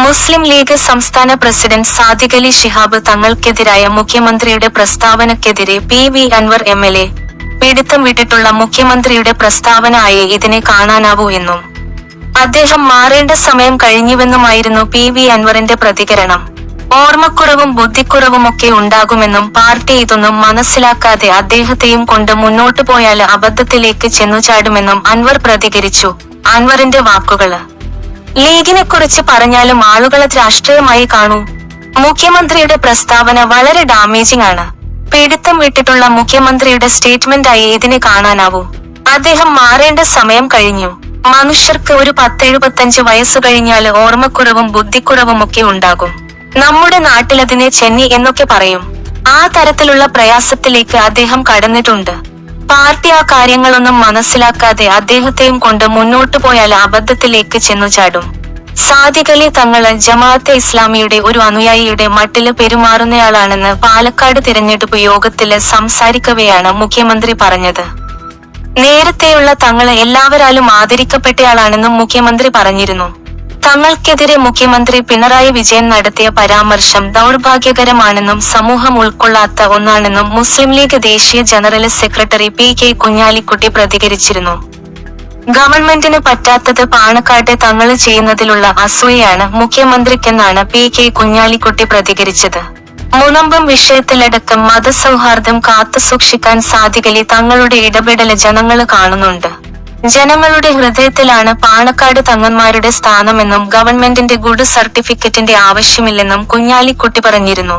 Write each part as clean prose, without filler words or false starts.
മുസ്ലിം league സംസ്ഥാന president Sadiq Ali Shihab തങ്ങൾക്കെതിരായ മുഖ്യമന്ത്രിയുടെ പ്രസ്താവനയ്ക്കെതിരെ PV. Anwar MLA. പിടിത്തം വിട്ടിട്ടുള്ള മുഖ്യമന്ത്രിയുടെ പ്രസ്താവന ആയേ ഇതിനെ കാണാനാവൂ എന്നും അദ്ദേഹം മാറേണ്ട സമയം കഴിഞ്ഞുവെന്നുമായിരുന്നു പി.വി. അൻവറിന്റെ പ്രതികരണം. ഓർമ്മക്കുറവും ബുദ്ധിക്കുറവുമൊക്കെ ഉണ്ടാകുമെന്നും പാർട്ടി ഇതൊന്നും മനസ്സിലാക്കാതെ അദ്ദേഹത്തെയും കൊണ്ട് മുന്നോട്ടു പോയാൽ അബദ്ധത്തിലേക്ക് ചെന്നുചാടുമെന്നും അൻവർ പ്രതികരിച്ചു. അൻവറിന്റെ വാക്കുകള് ലീഗിനെ കുറിച്ച് പറഞ്ഞാലും ആളുകളെ രാഷ്ട്രീയമായി കാണൂ. മുഖ്യമന്ത്രിയുടെ പ്രസ്താവന വളരെ ഡാമേജിംഗ് ആണ്. പിടിത്തം വിട്ടിട്ടുള്ള മുഖ്യമന്ത്രിയുടെ സ്റ്റേറ്റ്മെന്റ് ആയി ഇതിനെ കാണാനാവൂ. അദ്ദേഹം മാറേണ്ട സമയം കഴിഞ്ഞു. മനുഷ്യർക്ക് ഒരു 10-75 വയസ്സു കഴിഞ്ഞാല് ഓർമ്മക്കുറവും ബുദ്ധിക്കുറവുമൊക്കെ ഉണ്ടാകും. നമ്മുടെ നാട്ടിലതിനെ ചെന്നി എന്നൊക്കെ പറയും. ആ തരത്തിലുള്ള പ്രയാസത്തിലേക്ക് അദ്ദേഹം കടന്നിട്ടുണ്ട്. പാർട്ടി ആ കാര്യങ്ങളൊന്നും മനസ്സിലാക്കാതെ അദ്ദേഹത്തെയും കൊണ്ട് മുന്നോട്ടു പോയാൽ അബദ്ധത്തിലേക്ക് ചെന്നുചാടും. സാദിഖ് അലി തങ്ങള് ജമാഅത്തെ ഇസ്ലാമിയുടെ ഒരു അനുയായിയുടെ മട്ടില് പെരുമാറുന്നയാളാണെന്ന് പാലക്കാട് തിരഞ്ഞെടുപ്പ് യോഗത്തില് സംസാരിക്കവെയാണ് മുഖ്യമന്ത്രി പറഞ്ഞത്. നേരത്തെയുള്ള തങ്ങള് എല്ലാവരാലും ആദരിക്കപ്പെട്ടയാളാണെന്നും മുഖ്യമന്ത്രി പറഞ്ഞിരുന്നു. തങ്ങൾക്കെതിരെ മുഖ്യമന്ത്രി പിണറായി വിജയൻ നടത്തിയ പരാമർശം ദൗർഭാഗ്യകരമാണെന്നും സമൂഹം ഉൾക്കൊള്ളാത്ത ഒന്നാണെന്നും മുസ്ലിം ലീഗ് ദേശീയ ജനറൽ സെക്രട്ടറി പി.കെ. കുഞ്ഞാലിക്കുട്ടി പ്രതികരിച്ചിരുന്നു. ഗവൺമെന്റിന് പറ്റാത്തത് പാണക്കാട്ടെ തങ്ങള് ചെയ്യുന്നതിലുള്ള അസൂയയാണ് മുഖ്യമന്ത്രിക്കെന്നാണ് പി.കെ. കുഞ്ഞാലിക്കുട്ടി പ്രതികരിച്ചത്. മുനമ്പം വിഷയത്തിലടക്കം മതസൗഹാർദ്ദം കാത്തുസൂക്ഷിക്കാൻ സാദിഖ് അലി തങ്ങളുടെ ഇടപെടല് ജനങ്ങള് കാണുന്നുണ്ട്. ജനങ്ങളുടെ ഹൃദയത്തിലാണ് പാണക്കാട് തങ്ങന്മാരുടെ സ്ഥാനമെന്നും ഗവൺമെന്റിന്റെ ഗുഡ് സർട്ടിഫിക്കറ്റിന്റെ ആവശ്യമില്ലെന്നും കുഞ്ഞാലിക്കുട്ടി പറഞ്ഞിരുന്നു.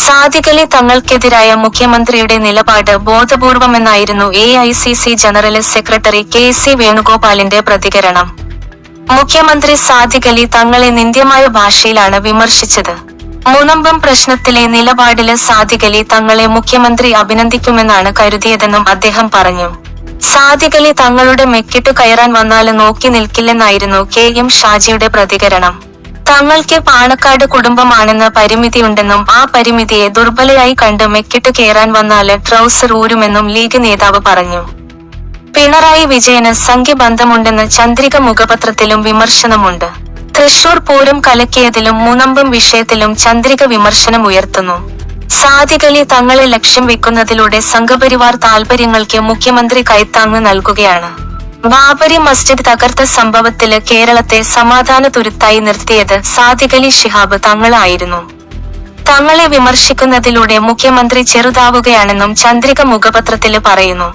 സാദിഖ് അലി തങ്ങൾക്കെതിരായ മുഖ്യമന്ത്രിയുടെ നിലപാട് ബോധപൂർവമെന്നായിരുന്നു എ.ഐ.സി.സി ജനറൽ സെക്രട്ടറി കെ.സി. വേണുഗോപാലിന്റെ പ്രതികരണം. മുഖ്യമന്ത്രി സാദിഖ് അലി തങ്ങളെ നിന്ദ്യമായ ഭാഷയിലാണ് വിമർശിച്ചത്. മുനമ്പം പ്രശ്നത്തിലെ നിലപാടില് സാദിഖ് അലി തങ്ങളെ മുഖ്യമന്ത്രി അഭിനന്ദിക്കുമെന്നാണ് കരുതിയതെന്നും അദ്ദേഹം പറഞ്ഞു. സാദിഖ് അലി തങ്ങളുടെ മെക്കിട്ടു കയറാൻ വന്നാല് നോക്കി നിൽക്കില്ലെന്നായിരുന്നു കെ.എം. ഷാജിയുടെ പ്രതികരണം. തങ്ങൾക്ക് പാണക്കാട് കുടുംബമാണെന്ന പരിമിതിയുണ്ടെന്നും ആ പരിമിതിയെ ദുർബലയായി കണ്ട് മെക്കിട്ടു കയറാൻ വന്നാല് ട്രൗസർ ഊരുമെന്നും ലീഗ് നേതാവ് പറഞ്ഞു. പിണറായി വിജയന് സംഖ്യബന്ധമുണ്ടെന്ന് ചന്ദ്രിക മുഖപത്രത്തിലും വിമർശനമുണ്ട്. തൃശൂർ പൂരം കലക്കിയതിലും മുനമ്പം വിഷയത്തിലും ചന്ദ്രിക വിമർശനം ഉയർത്തുന്നു. സാദിഖ് അലി തങ്ങളെ ലക്ഷ്യം വെക്കുന്നതിലൂടെ സംഘപരിവാർ താൽപര്യങ്ങൾക്ക് മുഖ്യമന്ത്രി കൈത്താങ്ങ് നൽകുകയാണ്. ബാബരി മസ്ജിദ് തകർത്ത സംഭവത്തില് കേരളത്തെ സമാധാന തുരുത്തായി നിർത്തിയത് സാദിഖ് അലി ശിഹാബ് തങ്ങളായിരുന്നു. തങ്ങളെ വിമർശിക്കുന്നതിലൂടെ മുഖ്യമന്ത്രി ചെറുതാവുകയാണെന്നും ചന്ദ്രിക മുഖപത്രത്തില് പറയുന്നു.